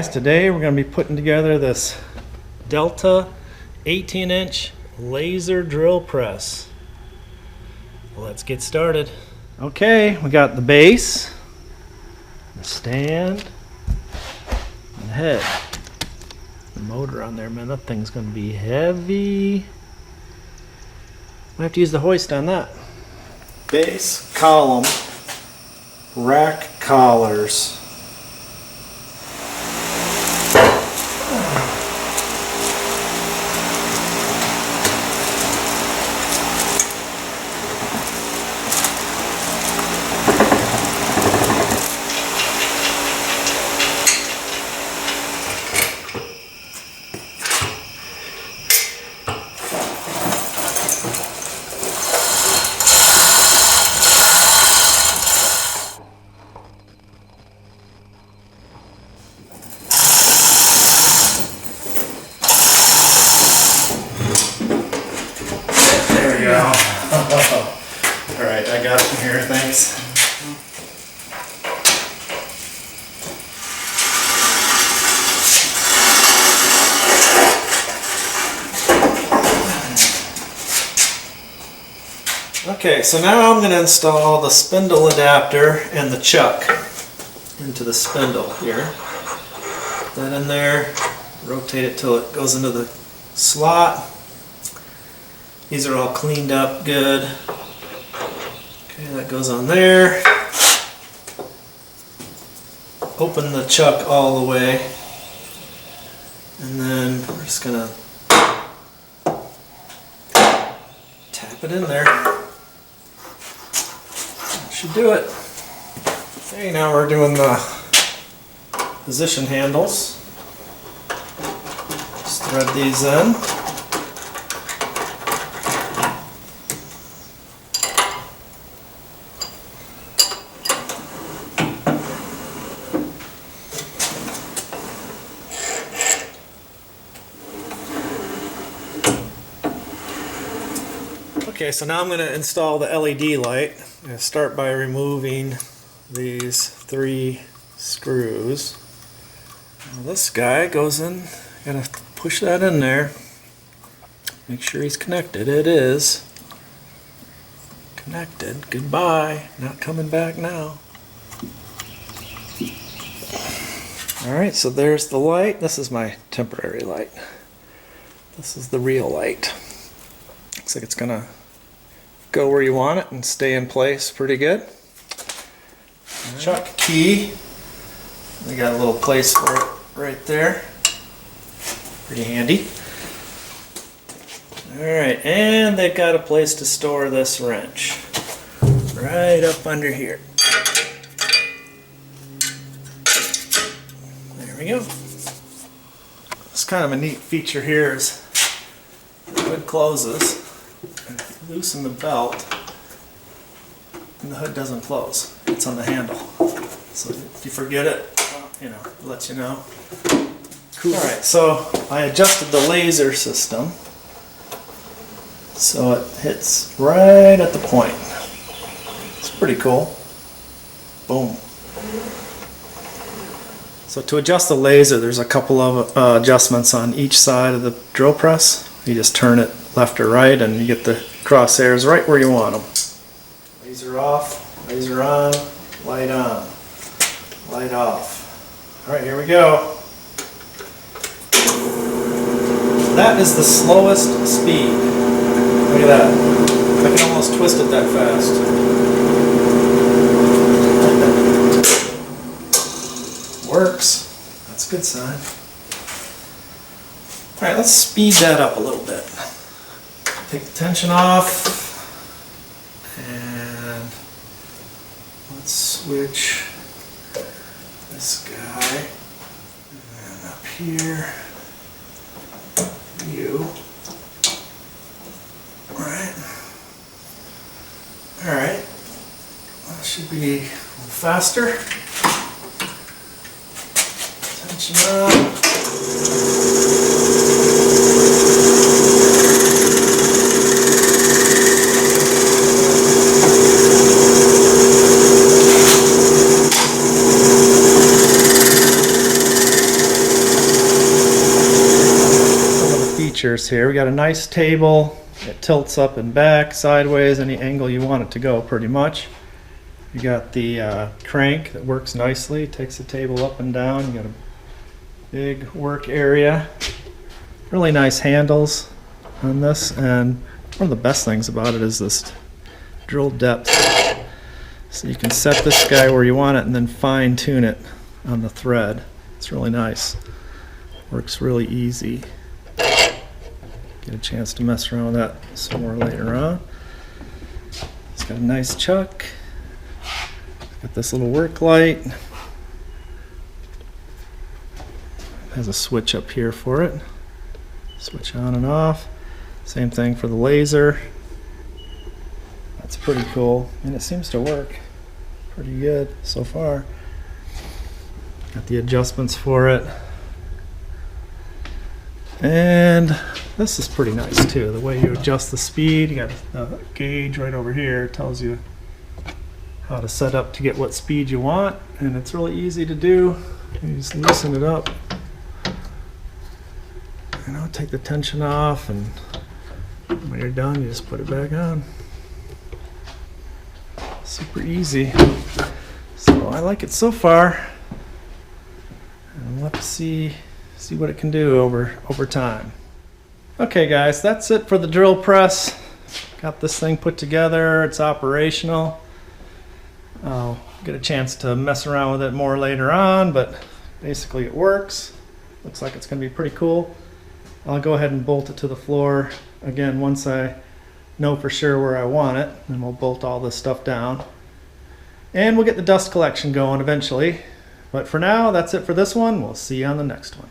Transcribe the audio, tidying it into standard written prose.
guys, today we're going to be putting together this Delta 18-inch laser drill press. Let's get started. Okay, we got the base, the stand, and the head. The motor on there, man, that thing's going to be heavy. I have to use the hoist on that. Base column, rack collars. Alright, I got it in here, thanks. Okay, so now I'm going to install the spindle adapter and the chuck into the spindle here. Put that in there, rotate it till it goes into the slot. These are all cleaned up good. Okay, that goes on there. Open the chuck all the way. And then we're just going to tap it in there. That should do it. Okay, now we're doing the position handles. Just thread these in. Okay, so now I'm going to install the LED light. I'm going to start by removing these 3 screws. Now this guy goes in, got to push that in there. Make sure he's connected. It is connected. Goodbye. Not coming back now. Alright, so there's the light. This is my temporary light. This is the real light. Looks like it's going to go where you want it and stay in place pretty good. Chuck key. We got a little place for it right there. Pretty handy. Alright, and they've got a place to store this wrench. Right up under here. There we go. It's kind of a neat feature here is the hood closes. Loosen the belt and the hood doesn't close. It's on the handle. So if you forget it, you know, it lets you know. Cool. Alright, so I adjusted the laser system so it hits right at the point. It's pretty cool. Boom. So to adjust the laser, there's a couple of adjustments on each side of the drill press. You just turn it left or right and you get the crosshairs right where you want them. Laser off, laser on, light off. Alright, here we go. That is the slowest speed. Look at that. I can almost twist it that fast. Works. That's a good sign. Alright, let's speed that up a little bit. Take the tension off, and let's switch this guy, and up here, you. Alright, that should be a little faster. Tension on. here. We got a nice table. It tilts up and back, sideways, any angle you want it to go pretty much. You got the crank that works nicely. It takes the table up and down. You got a big work area. Really nice handles on this, and one of the best things about it is this drill depth. So you can set this guy where you want it and then fine tune it on the thread. It's really nice. Works really easy. Get a chance to mess around with that some more later on. It's got a nice chuck. Got this little work light. Has a switch up here for it. Switch on and off. Same thing for the laser. That's pretty cool, and it seems to work pretty good so far. Got the adjustments for it. And this is pretty nice too. The way you adjust the speed, you got a gauge right over here. It tells you how to set up to get what speed you want, and it's really easy to do. You just loosen it up. You know, take the tension off, and when you're done, you just put it back on. Super easy. So I like it so far, and we'll have to see what it can do over time. Okay guys, that's it for the drill press. Got this thing put together. It's operational. I'll get a chance to mess around with it more later on, but basically it works. Looks like it's going to be pretty cool. I'll go ahead and bolt it to the floor again once I know for sure where I want it, and we'll bolt all this stuff down. And we'll get the dust collection going eventually. But for now, that's it for this one. We'll see you on the next one.